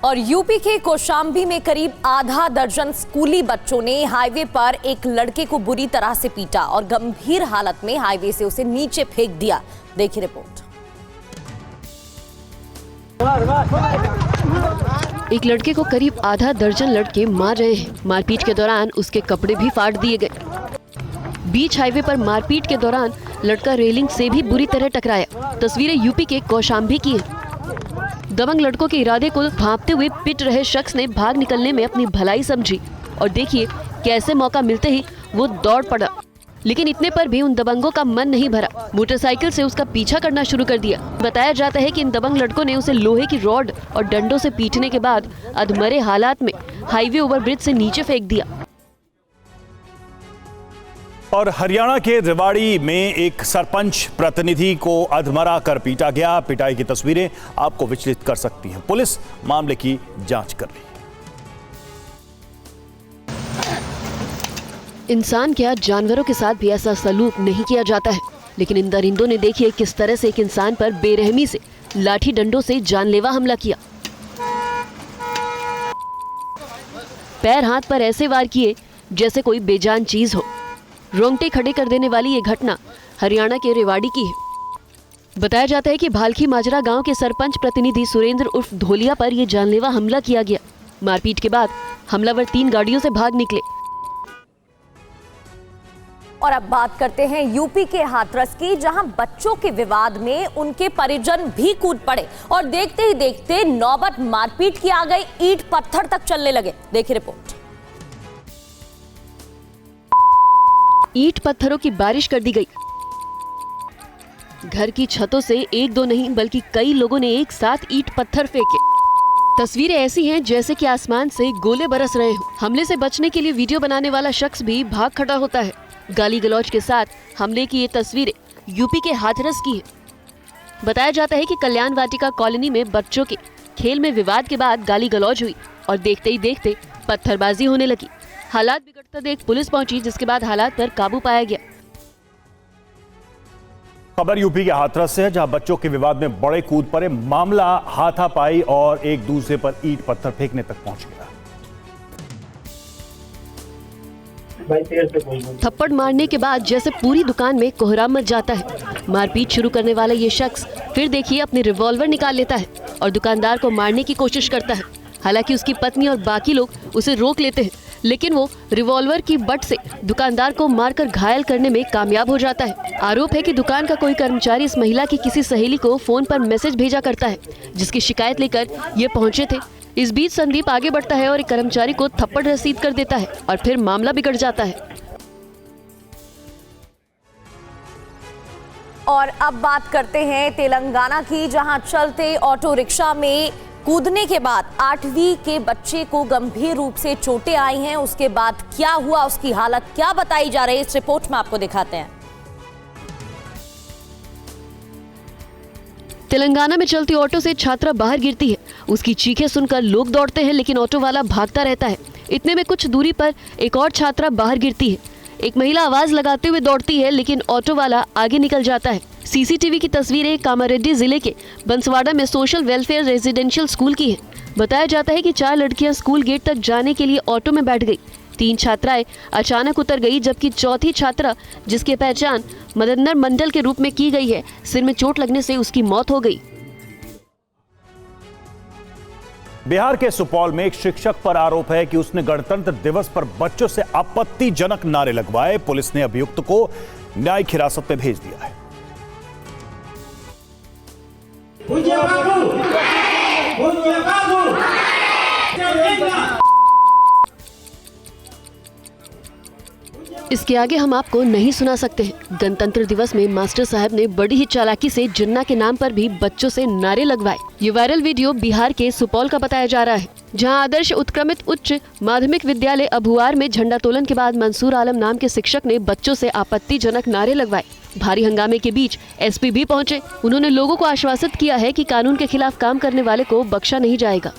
और यूपी के कौशाम्बी में करीब आधा दर्जन स्कूली बच्चों ने हाईवे पर एक लड़के को बुरी तरह से पीटा और गंभीर हालत में हाईवे से उसे नीचे फेंक दिया। देखिए रिपोर्ट। एक लड़के को करीब आधा दर्जन लड़के मार रहे हैं। मारपीट के दौरान उसके कपड़े भी फाड़ दिए गए। बीच हाईवे पर मारपीट के दौरान लड़का रेलिंग से भी बुरी तरह टकराया। तस्वीरें यूपी के कौशाम्बी की हैं। दबंग लड़कों के इरादे को भांपते हुए पिट रहे शख्स ने भाग निकलने में अपनी भलाई समझी और देखिए कैसे मौका मिलते ही वो दौड़ पड़ा। लेकिन इतने पर भी उन दबंगों का मन नहीं भरा। मोटरसाइकिल से उसका पीछा करना शुरू कर दिया। बताया जाता है कि इन दबंग लड़कों ने उसे लोहे की रॉड और डंडों से पीटने के बाद अधमरे हालात में हाईवे ओवरब्रिज से नीचे फेंक दिया। और हरियाणा के रेवाड़ी में एक सरपंच प्रतिनिधि को अधमरा कर पीटा गया। पिटाई की तस्वीरें आपको विचलित कर सकती हैं। पुलिस मामले की जांच कर रही है। इंसान क्या, जानवरों के साथ भी ऐसा सलूक नहीं किया जाता है। लेकिन इन दरिंदों ने देखिए किस तरह से एक इंसान पर बेरहमी से लाठी डंडों से जानलेवा हमला किया। पैर हाथ पर ऐसे वार किए जैसे कोई बेजान चीज हो। रोंगटे खड़े कर देने वाली ये घटना हरियाणा के रेवाड़ी की है। बताया जाता है कि भालखी माजरा गांव के सरपंच प्रतिनिधि सुरेंद्र उर्फ धोलिया पर यह जानलेवा हमला किया गया। मारपीट के बाद हमलावर 3 गाड़ियों से भाग निकले। और अब बात करते हैं यूपी के हाथरस की, जहां बच्चों के विवाद में उनके परिजन भी कूद पड़े और देखते ही देखते नौबत मारपीट की आ गई। ईंट पत्थर तक चलने लगे। देखिए रिपोर्ट। ईंट पत्थरों की बारिश कर दी गई। घर की छतों से 1-2 नहीं बल्कि कई लोगों ने एक साथ ईंट पत्थर फेंके। तस्वीरें ऐसी हैं जैसे कि आसमान से गोले बरस रहे हों। हमले से बचने के लिए वीडियो बनाने वाला शख्स भी भाग खड़ा होता है। गाली गलौज के साथ हमले की ये तस्वीरें यूपी के हाथरस की है। बताया जाता है कि कल्याण वाटिका कॉलोनी में बच्चों के खेल में विवाद के बाद गाली गलौज हुई और देखते ही देखते पत्थरबाजी होने लगी। हालात बिगड़ता देख पुलिस पहुंची, जिसके बाद हालात पर काबू पाया गया। खबर यूपी के हाथरस से है, जहां बच्चों के विवाद में बड़े कूद पड़े। मामला हाथापाई और एक दूसरे पर ईंट पत्थर फेंकने तक पहुंच गया। थप्पड़ मारने के बाद जैसे पूरी दुकान में कोहराम मच जाता है। मारपीट शुरू करने वाला ये शख्स फिर देखिए अपनी रिवॉल्वर निकाल लेता है और दुकानदार को मारने की कोशिश करता है। हालांकि उसकी पत्नी और बाकी लोग उसे रोक लेते हैं, लेकिन वो रिवॉल्वर की बट से दुकानदार को मारकर घायल करने में कामयाब हो जाता है। आरोप है कि दुकान का कोई कर्मचारी इस महिला की किसी सहेली को फोन पर मैसेज भेजा करता है, जिसकी शिकायत लेकर ये पहुंचे थे। इस बीच संदीप आगे बढ़ता है और एक कर्मचारी को थप्पड़ रसीद कर देता है और फिर मामला बिगड़ जाता है। और अब बात करते हैं तेलंगाना की, जहां चलते ऑटो रिक्शा में कूदने के बाद 8वीं के बच्चे को गंभीर रूप से चोटें आई हैं। उसके बाद क्या हुआ, उसकी हालत क्या बताई जा रही है, इस रिपोर्ट में आपको दिखाते हैं। तेलंगाना में चलती ऑटो से छात्रा बाहर गिरती है। उसकी चीखें सुनकर लोग दौड़ते हैं, लेकिन ऑटो वाला भागता रहता है। इतने में कुछ दूरी पर एक और छात्रा बाहर गिरती है। एक महिला आवाज लगाते हुए दौड़ती है, लेकिन ऑटो वाला आगे निकल जाता है। सीसीटीवी की तस्वीरें कामारेड्डी जिले के बंसवाड़ा में सोशल वेलफेयर रेजिडेंशियल स्कूल की है। बताया जाता है कि 4 लड़कियां स्कूल गेट तक जाने के लिए ऑटो में बैठ गई। 3 छात्राएं अचानक उतर गई, जबकि चौथी छात्रा, जिसकी पहचान मदन्नर मंडल के रूप में की गई है, सिर में चोट लगने से उसकी मौत हो गई। बिहार के सुपौल में एक शिक्षक पर आरोप है कि उसने गणतंत्र दिवस पर बच्चों से आपत्तिजनक नारे लगवाए। पुलिस ने अभियुक्त को न्यायिक हिरासत में भेज दिया है। इसके आगे हम आपको नहीं सुना सकते हैं। गणतंत्र दिवस में मास्टर साहब ने बड़ी ही चालाकी से जिन्ना के नाम पर भी बच्चों से नारे लगवाए। ये वायरल वीडियो बिहार के सुपौल का बताया जा रहा है, जहां आदर्श उत्क्रमित उच्च माध्यमिक विद्यालय अभुआर में झंडोत्तोलन के बाद मंसूर आलम नाम के शिक्षक ने बच्चों से आपत्तिजनक नारे लगवाए। भारी हंगामे के बीच एसपी भी पहुंचे। उन्होंने लोगों को आश्वासित किया है कि कानून के खिलाफ काम करने वाले को बख्शा नहीं जाएगा।